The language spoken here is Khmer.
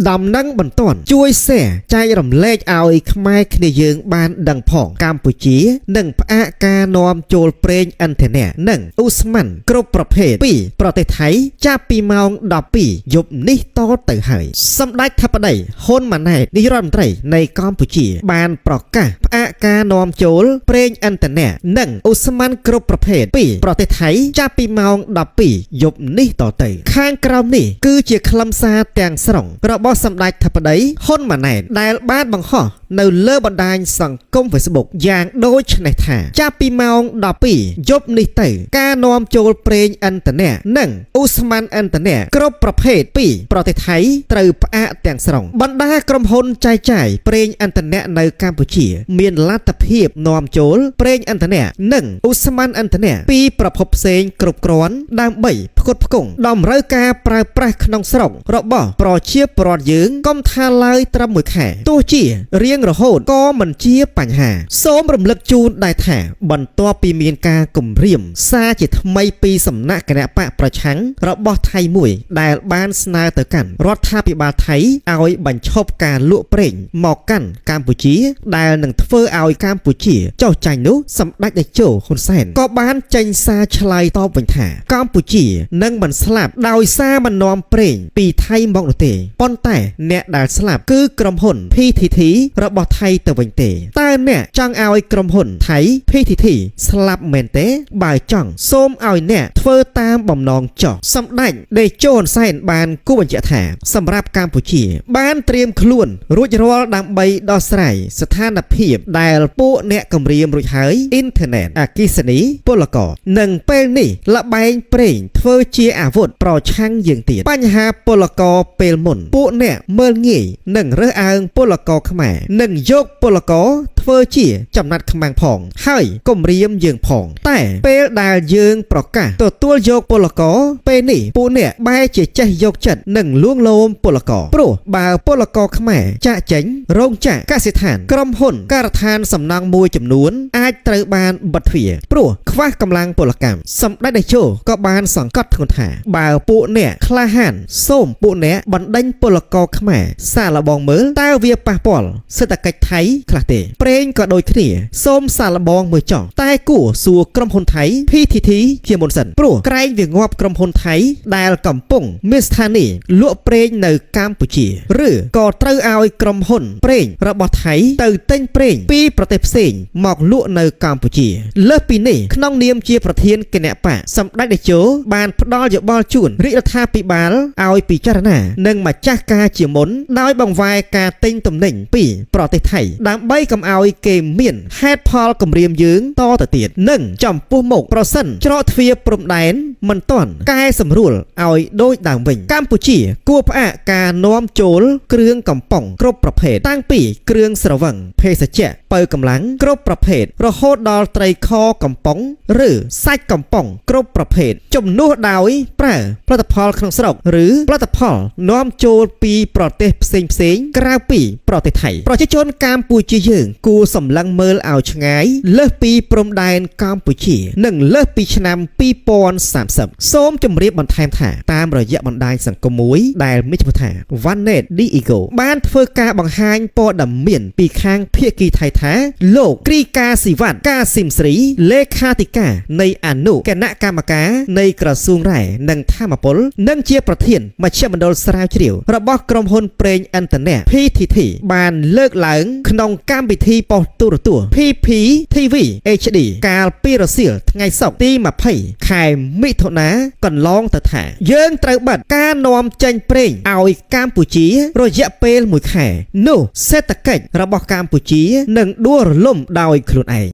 ដំណឹងបន្ទាន់ជួយแชร์ចែករំលែកឲ្យខ្មែរគ្នាយើងបានដឹងផងកម្ពុជានឹងផ្អាកការនាំចូលប្រេងឥន្ធនៈនិងឧស្ម័នគ្រប់ប្រភេទពីប្រទេសថៃចាប់ពីម៉ោង 12 យប់នេះតទៅហើយសម្ដេចធិបតីហ៊ុនម៉ាណែតនាយករដ្ឋមន្ត្រីនៃកម្ពុជាបានប្រកាសផ្អាកការនាំចូលប្រេងឥន្ធនៈនិងឧស្ម័នគ្រប់ប្រភេទពីប្រទេសថៃចាប់ពីម៉ោង 12 យប់នេះតទៅខាងក្រោមនេះគឺជាខ្លឹមសារទាំងស្រុងរបស់សម្ដេចធិបតីហ៊ុនម៉ាណែតដែលបានបង្ហោះនៅលើបណ្ដាញសង្គម Facebook យ៉ាងដូចនេះថាចាប់ពីម៉ោង 12 យប់នេះទៅការនាំចូលប្រេងឥន្ធនៈនិងឧស្ម័នឥន្ធនៈគ្រប់ប្រភេទពីប្រទេសថៃត្រូវផ្អាកទាំងស្រុងបណ្ដាក្រុមហ៊ុនចែកចាយប្រេងឥន្ធនៈនៅកម្ពុជាមានលទ្ធភាពនាំចូលប្រេងឥន្ធនៈនិងឧស្ម័នឥន្ធនៈពីប្រភពផ្សេងគ្រប់គ្រាន់ដើម្បីផ្គត់ផ្គង់តម្រូវការប្រើប្រាស់ក្នុងស្រុករបស់ប្រជាពលរដ្ឋយើងកុំថាឡើយត្រឹមមួយខែទោះជារៀងរហូតក៏មិនជាបញ្ហាសូមរំលឹកជូនដែរថាបន្ទាប់ពីមានការគំរាមសារជាថ្មីពីសំណាក់គណៈបកប្រឆាំងរបស់ថៃមួយដែលបានស្នើទៅកាន់រដ្ឋាភិបាលថៃឲ្យបញ្ឈប់ការលក់ប្រេងមកកាន់កម្ពុជាដែលនឹងធ្វើឲ្យកម្ពុជាចុះចាញ់នោះសម្ដេចតេជោហ៊ុនសែនក៏បានចេញសារឆ្លើយតបវិញថាកម្ពុជានឹងមិនស្លាប់ដោយសារមិននាំប្រេងពីថៃមកនោះទេប៉ុន្តែអ្នកដែលស្លាប់គឺក្រុមហ៊ុន PTT របស់ថៃទៅវិញទេតើអ្នកចង់ឲ្យក្រុមហ៊ុនថៃ PTT ស្លាប់មែនទេបើចង់សូមឲ្យអ្នកធ្វើតាមបំណងចុះសម្ដេចតេជោហ៊ុនសែនបានគូបញ្ជាក់ថាសម្រាប់កម្ពុជាបានត្រៀមខ្លួនរួចរាល់ដើម្បីដោះស្រាយស្ថានភាពដែលពួកអ្នកគម្រាមរួចហើយអ៊ីនធឺណិតអគ្គិសនីពលករនិងពេលនេះលបែងប្រេងធ្វើជាអាវុធប្រឆាំងយើងទៀតបញ្ហាពលករពេលមុនពួកអ្នកមើលងាយនិងរើសអើងពលករខ្មែរនិងយកពលករធ្វើជាចំណាត់ខ្មាំងផងហើយគំរាមយើងផងតែពេលដែលយើងប្រកាសទទួលយកពលករពេលនេះពួកអ្នកបែរជាចេះយកចិត្តនិងលួងលោមពលករព្រោះបើពលករខ្មែរចាក់ចេញរោងចក្រកសិដ្ឋានក្រុមហ៊ុនការដ្ឋានសំណង់មួយចំនួនអាចត្រូវបានបិទទ្វារព្រោះខ្វះកម្លាំងពលកម្មសម្ដេចតេជោក៏បានសង្កត់ធ្ងន់ថាបើពួកអ្នកក្លាហានសូមពួកអ្នកបណ្ដេញពលករខ្មែរសាកល្បងមើលតើវាប៉ះពាល់សេដ្ឋកិច្ចថៃខ្លះទេប្រេងក៏ដូចគ្នាសូមសាកល្បងមើលចោះតែគួរសួរក្រុមហ៊ុនថៃ PTT ជាមុនសិនព្រោះក្រែងវាងាប់ក្រុមហ៊ុនថៃដែលកំពុងមានស្ថានីយ៍លក់ប្រេងនៅកម្ពុជាឬក៏ត្រូវឲ្យក្រុមហ៊ុនប្រេងរបស់ថៃទៅទិញប្រេងពីប្រទេសផ្សេងមកលក់នៅកម្ពុជាលើសពីនេះក្នុងនាមជាប្រធានគណៈបកសម្ដេចតេជោបានផ្ដល់យោបល់ជូនរាជរដ្ឋាភិបាលឲ្យពិចារណានិងម្ចាស់ការជាមុនដោយបង្វែរការទិញទំនិញពីប្រទេសថៃដើម្បីកុំឲ្យគេមានហេតុផលគំរាមយើងតទៅទៀតនិងចំពោះមុខប្រសិនច្រកទ្វារព្រំដែនមិនទាន់កែសម្រួលឲ្យដូចដើមវិញកម្ពុជាគួរផ្អាកការនាំចូលគ្រឿងកំប៉ុងគ្រប់ប្រភេទតាំងពីគ្រឿងស្រវឹងភេសជ្ជៈបើកម្លាំងគ្រប់ប្រភេទរហូតដល់ត្រីខកំប៉ុងឬសាច់កំប៉ុងគ្រប់ប្រភេទជំនួសដោយប្រើផលិតផលក្នុងស្រុកឬផលិតផលនាំចូលពីប្រទេសផ្សេងក្រៅពីប្រទេសថៃប្រជាជនកម្ពុជាយើងគួរសម្លឹងមើលឲ្យឆ្ងាយលើសពីព្រំដែនកម្ពុជានិងលើសពីឆ្នាំ2030សូមជម្រាបបន្ថែមថាតាមរយៈបណ្ដាញសង្គមមួយដែលមានឈ្មោះថា Vanet Diego បានធ្វើការបង្ហាញព័ត៌មានពីខាងភាគីថៃថាលោកគ្រីកាស៊ីវ៉ាត់កាស៊ីមស្រីលេខាធិការនៃអនុគណៈកម្មការនៃក្រសួងរ៉ែនិងធម្មពលនិងជាប្រធានមជ្ឈមណ្ឌលស្រាវជ្រាវរបស់ក្រុមហ៊ុនប្រេងឥន្ធនៈ PTT បានលើកឡើងក្នុងកម្មវិធីប៉ុស្តិ៍ទូរទស្សន៍ PPTV HD កាលពីរសៀលថ្ងៃសុក្រទី 20 ខែមិថុនាកន្លងទៅថាយើងត្រូវបិទការនាំចេញប្រេងឲ្យកម្ពុជារយៈពេល1ខែនោះសេដ្ឋកិច្ចរបស់កម្ពុជានឹងដួលរលំដោយខ្លួនឯង